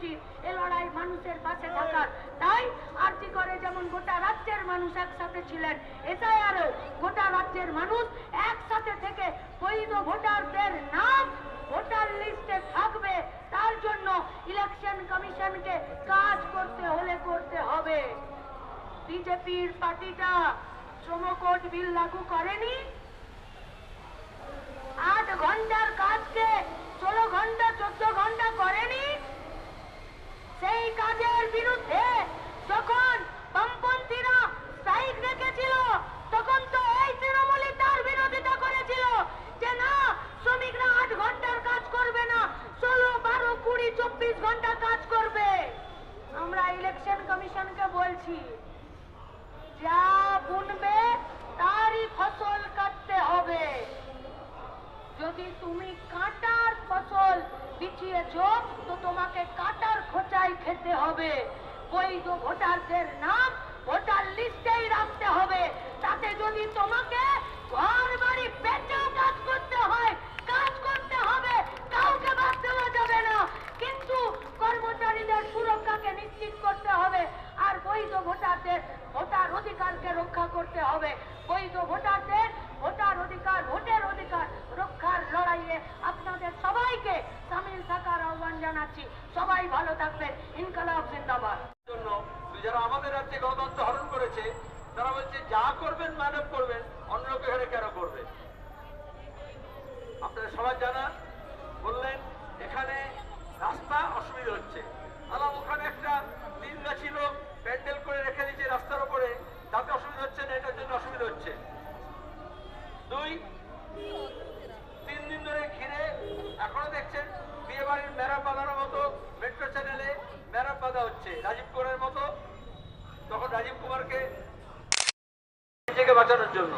উচিত এ লড়াই মানুষের পাশে থাকার। তাই আরজি করে যেমন গোটা রাজ্যের মানুষ একসাথে ছিলেন, এসআইআরও গোটা রাজ্যের মানুষ একসাথে থেকে বৈধ ভোটারদের নাম ভোটার লিস্টে থাকবে। তার জন্য ইলেকশন কমিশনকে কাজ করতে হলে করতে হবে। বিজেপির পার্টিটা শ্রম কোড বিল লাগু করেনি, 8 ঘন্টার কাজকে 16 ঘন্টা 14 ঘন্টা করেনি। সেই কাজের বিরুদ্ধে যখন বামপন্থীরা স্ট্রাইক রেখেছিল তখন তো এই তৃণমূলই তার বিরোধিতা করেছিল যে না, শ্রমিকরা 8 ঘন্টার কাজ করবে না, 16, 12, 20, 24 ঘন্টা কাজ করবে। আমরা ইলেকশন কমিশনকে বলছি, যা বুনবে তারই ফসল কাটতে হবে। যদি তুমি কাঁটার ফসল বিছিয়েছ তো তোমাকে কাঁটার খোঁচাই খেতে হবে। বৈধ ভোটারদের নাম ভোটার লিস্টেই রাখতে হবে। তাতে যদি তোমাকে ঘর বাড়ি বেচেও কাজ করতে হয়, কাজ করতে হবে, কাউকে বাদ দেওয়া যাবে না। কিন্তু কর্মচারীদের সুরক্ষাকে নিশ্চিত করতে হবে আর বৈধ ভোটারদের ভোটার অধিকারকে রক্ষা করতে হবে। বৈধ ভোটারদের ভোটার অধিকার, ভোটের অধিকার রক্ষার লড়াইয়ে আপনাদের সবাইকে সামিল থাকার আহ্বান জানাচ্ছি। সবাই ভালো থাকবেন। ইনকলাব জিন্দাবাদ। জন্য যারা আমাদের রাজ্যে গণতন্ত্র হরণ করেছে তারা বলছে যা করবেন ম্যাডাম করবেন, অন্য লোকে হেরে কেন করবে? আপনারা সবাই জানা বললেন এখানে রাস্তা অসুবিধা হচ্ছে। ওখানে একটা লিঙ্গা ছিল, প্যান্ডেল করে রেখে দিয়েছে রাস্তার উপরে, তাতে অসুবিধা হচ্ছে না, এটার জন্য অসুবিধা হচ্ছে। 2-3 দিন ধরে ঘিরে এখনো দেখছেন বিয়ে বাড়ির মেরা বাঁধানোর মতো মেট্রো চ্যানেলে মেরা বাঁধা হচ্ছে রাজীব কুমারের মতো। তখন রাজীব কুমারকে নিজেকে বাঁচানোর জন্য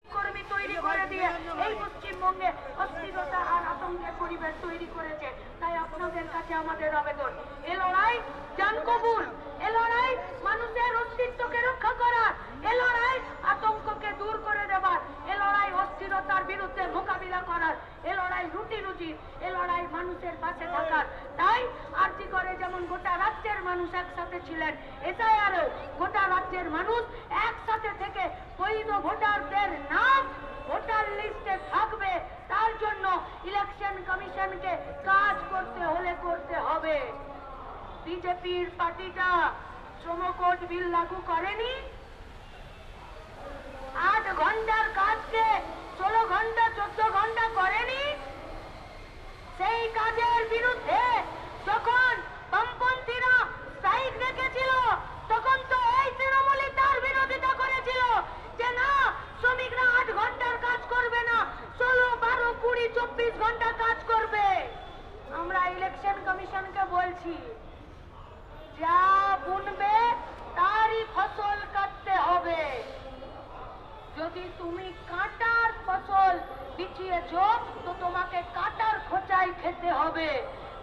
কর্মী তৈরি করে দিয়ে এই পশ্চিমবঙ্গে অস্থিরতা আর আতঙ্কের পরিবেশ তৈরি করেছে। তাই আপনাদের কাছে আমাদের আবেদন, এ লড়াই জান কবুল, এ লড়াই মানুষের অস্তিত্বকে রক্ষা করার, এ লড়াই আতঙ্ককে দূর করে দেবার, এ লড়াই অস্থিরতার বিরুদ্ধে মোকাবিলা করার, এ লড়াই রুটিন উচিত, এ লড়াই মানুষের পাশে থাকার। তাই আরজি করে যেমন গোটা রাজ্যের মানুষ একসাথে ছিলেন, এসআইআরও গোটা রাজ্যের মানুষ একসাথে থেকে বৈধ ভোটারদের নাম ভোটার লিস্টে থাকবে। তার জন্য ইলেকশন কমিশনকে কাজ করতে হলে করতে হবে। বিজেপির পার্টিটা শ্রম কোড বিল লাগু করেনি, 8 ঘন্টার কাজকে 16 ঘন্টা 14 ঘন্টা করেনি। সেই কাজের বিরুদ্ধে যখন বামপন্থীরা স্ট্রাইক রেখেছিল তখন তো এই তৃণমূলই তার বিরোধিতা করেছিল যে না, শ্রমিকরা 8 ঘন্টার কাজ করবে না, 16, 12, 20, 24 ঘন্টা কাজ করবে। আমরা ইলেকশন কমিশনকে বলছি, যা বুনবে তারই ফসল কাটতে হবে। যদি তুমি কাঁটার ফসল বিছিয়েছ তো তোমাকে কাঁটার খোঁচাই খেতে হবে।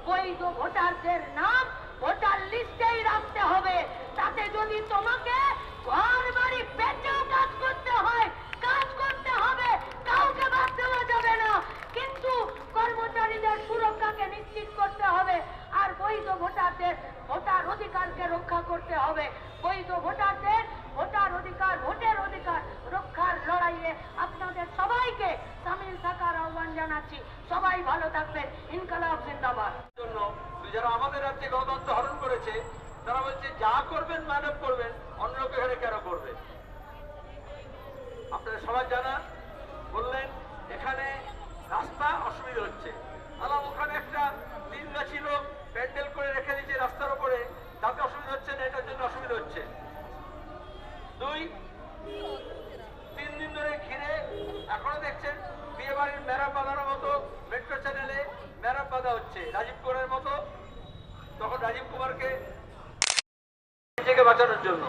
বৈধ ভোটারদের নাম ভোটার লিস্টেই রাখতে হবে। তাতে যদি তোমাকে ঘর বাড়ি বেচেও কাজ করতে হয়, কাজ করতে হবে, কাউকে বাদ দেওয়া যাবে না। কিন্তু কর্মচারীদের সুরক্ষাকে নিশ্চিত করতে হবে আর বৈধ ভোটারদের ভোটার অধিকারকে রক্ষা করতে হবে। বৈধ ভোটারদের ভোটার অধিকার, ভোটের অধিকার রক্ষার লড়াইয়ে আপনাদের সবাইকে সামিল থাকার আহ্বান জানাচ্ছি। সবাই ভালো থাকবেন। ইনকলাব জিন্দাবাদ। জন্য যারা আমাদের রাজ্যে গণতন্ত্র হরণ করেছে তারা বলছে যা করবেন ম্যাডাম করবেন, অন্য লোকে হেরে কেন করবে? আপনারা সবাই জানা বললেন এখানে রাস্তা অসুবিধা হচ্ছে। ওখানে একটা লিঙ্গা ছিল, প্যান্ডেল করে রেখে দিয়েছে রাস্তার উপরে, তাতে অসুবিধা হচ্ছে না, এটার জন্য অসুবিধা হচ্ছে রাজীব কুমারের মতো, তখন রাজীব কুমারকে নিজেকে বাঁচানোর জন্য